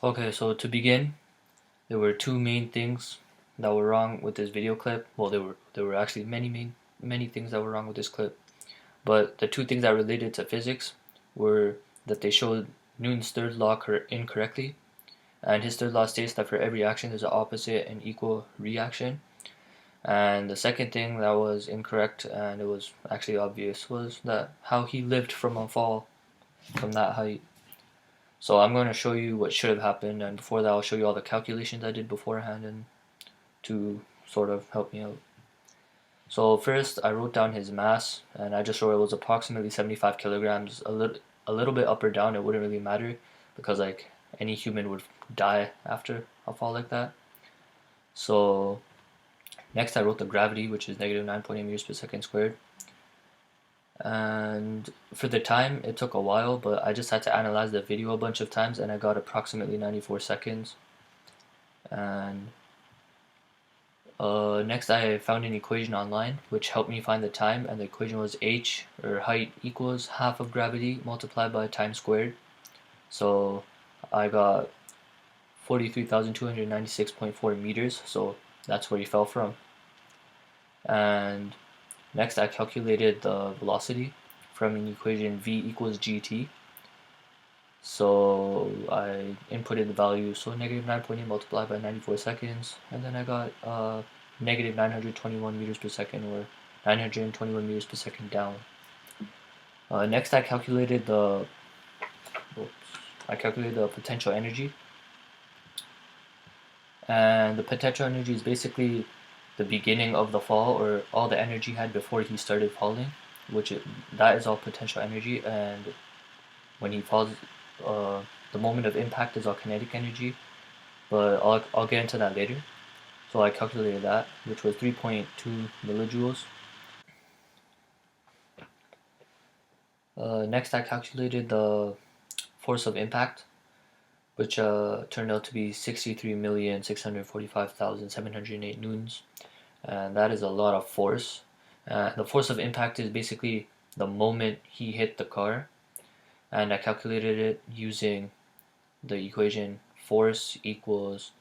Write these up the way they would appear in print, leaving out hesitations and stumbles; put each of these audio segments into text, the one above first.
Okay, so to begin, there were two main things that were wrong with this video clip. Well, there were actually many things that were wrong with this clip, but the two things that related to physics were that they showed Newton's third law incorrectly, and his third law states that for every action there's an opposite and equal reaction. And the second thing that was incorrect, and it was actually obvious, was that how he lived from a fall from that height. So I'm going to show you what should have happened, and before that I'll show you all the calculations I did beforehand and to sort of help me out. So first I wrote down his mass, and I just wrote it was approximately 75 kilograms. A little bit up or down, it wouldn't really matter because like any human would die after a fall like that. So next I wrote the gravity, which is negative 9.8 meters per second squared. And for the time, it took a while, but I just had to analyze the video a bunch of times, and I got approximately 94 seconds. And next, I found an equation online which helped me find the time, and the equation was h, or height, equals half of gravity multiplied by time squared. So I got 43,296.4 meters, so that's where he fell from. And next, I calculated the velocity from an equation v equals gt. So I inputted the value, so negative 9.8 multiplied by 94 seconds, and then I got negative 921 meters per second, or 921 meters per second down. Next, I calculated the potential energy, and the potential energy is basically the beginning of the fall, or all the energy he had before he started falling, that is all potential energy, and when he falls, uh, the moment of impact is all kinetic energy, but I'll get into that later. So I calculated that, which was 3.2 millijoules. Next, I calculated the force of impact, which turned out to be 63,645,708 newtons, and that is a lot of force. The force of impact is basically the moment he hit the car, and I calculated it using the equation force equals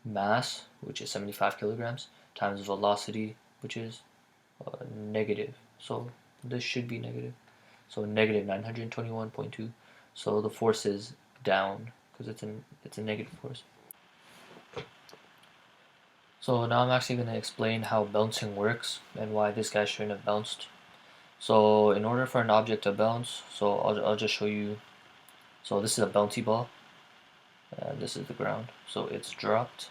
mass, which is 75 kilograms, times velocity, which is negative. So this should be negative. So negative 921.2. So the force is down because it's a negative force. So now I'm actually going to explain how bouncing works and why this guy shouldn't have bounced. So in order for an object to bounce, so I'll just show you. So this is a bouncy ball, and this is the ground. So it's dropped,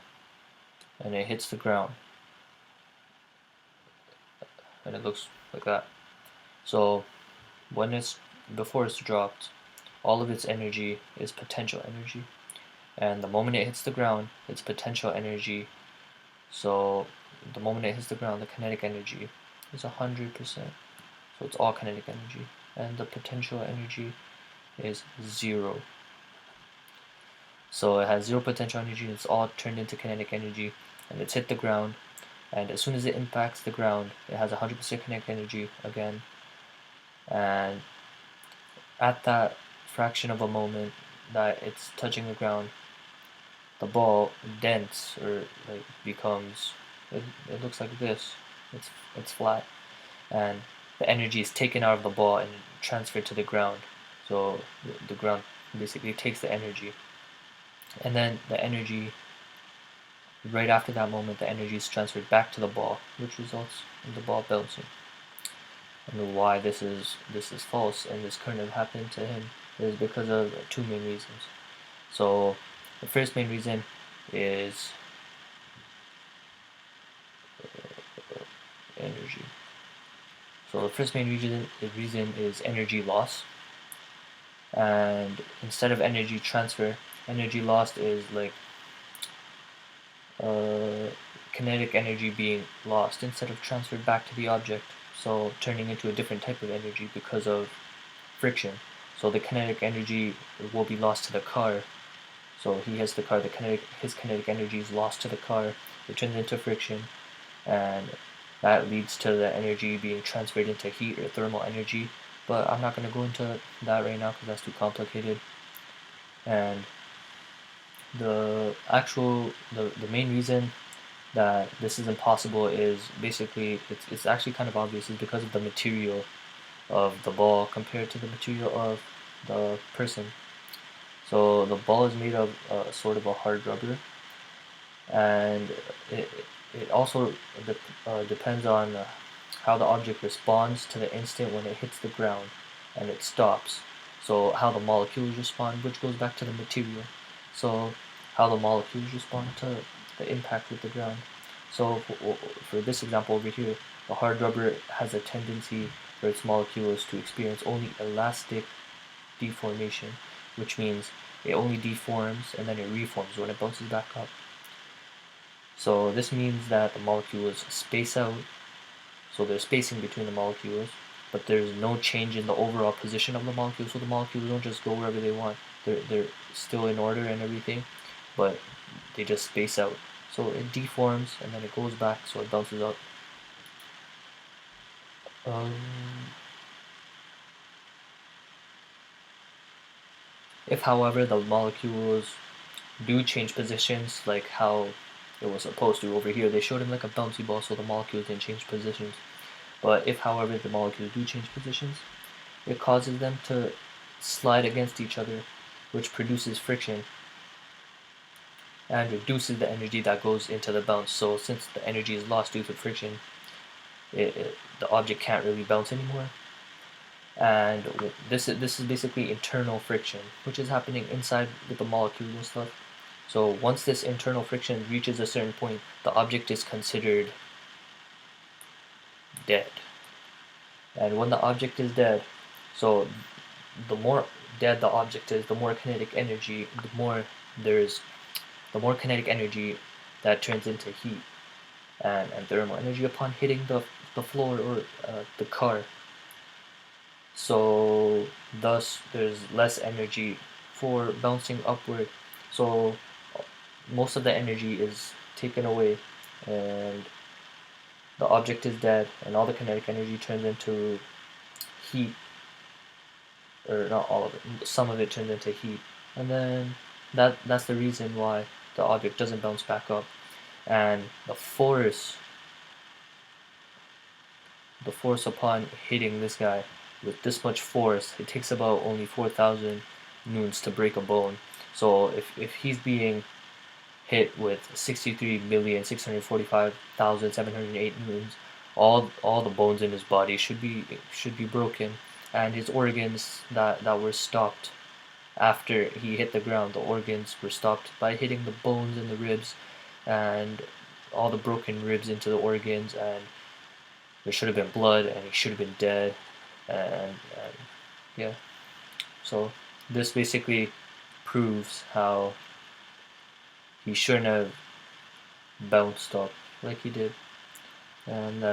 and it hits the ground, and it looks like that. So when it's before it's dropped, all of its energy is potential energy, and the moment it hits the ground, it's potential energy. So the moment it hits the ground, the kinetic energy is 100%. So it's all kinetic energy, and the potential energy is 0. So it has 0 potential energy, and it's all turned into kinetic energy, and it's hit the ground, and as soon as it impacts the ground, it has 100% kinetic energy again, and at that fraction of a moment that it's touching the ground, the ball dents, or like becomes, it looks like this. It's flat, and the energy is taken out of the ball and transferred to the ground. So the ground basically takes the energy, and then the energy, right after that moment, the energy is transferred back to the ball, which results in the ball bouncing. And why this is false and this couldn't have happened to him is because of two main reasons. So the first main reason is energy. So the first main reason is energy loss, and instead of energy transfer, energy lost is like uh, kinetic energy being lost instead of transferred back to the object, so turning into a different type of energy because of friction. So the kinetic energy will be lost to the car. So he hits the car, his kinetic energy is lost to the car, it turns into friction, and that leads to the energy being transferred into heat or thermal energy. But I'm not going to go into that right now because that's too complicated. And the main reason that this is impossible is basically it's actually kind of obvious. Is because of the material of the ball compared to the material of the person. So the ball is made of sort of a hard rubber, and it, it also depends on how the object responds to the instant when it hits the ground and it stops. So how the molecules respond, which goes back to the material. So how the molecules respond to the impact with the ground. So for this example over here, the hard rubber has a tendency for its molecules to experience only elastic deformation, which means it only deforms and then it reforms when it bounces back up. So this means that the molecules space out, so there's spacing between the molecules, but there's no change in the overall position of the molecules, so the molecules don't just go wherever they want. They're still in order and everything, but they just space out. So it deforms and then it goes back, so it bounces up. Um, if, however, the molecules do change positions, like how it was supposed to over here, they showed him like a bouncy ball, so the molecules didn't change positions. But if, however, the molecules do change positions, it causes them to slide against each other, which produces friction and reduces the energy that goes into the bounce. So since the energy is lost due to friction, the object can't really bounce anymore. And this is basically internal friction, which is happening inside with the molecules and stuff. So once this internal friction reaches a certain point, the object is considered dead. And when the object is dead, so the more dead the object is, the more kinetic energy, the more kinetic energy that turns into heat and thermal energy upon hitting the floor or the car. So thus there's less energy for bouncing upward. So most of the energy is taken away and the object is dead and all the kinetic energy turns into heat, or not all of it, some of it turns into heat, and then that's the reason why the object doesn't bounce back up. And the force upon hitting this guy with this much force, it takes about only 4,000 newtons to break a bone. So if he's being hit with 63,645,708 newtons, all the bones in his body should be broken, and his organs that were stopped after he hit the ground, the organs were stopped by hitting the bones and the ribs, and all the broken ribs into the organs, and there should have been blood, and he should have been dead, and yeah. So this basically proves how he shouldn't have bounced up like he did, and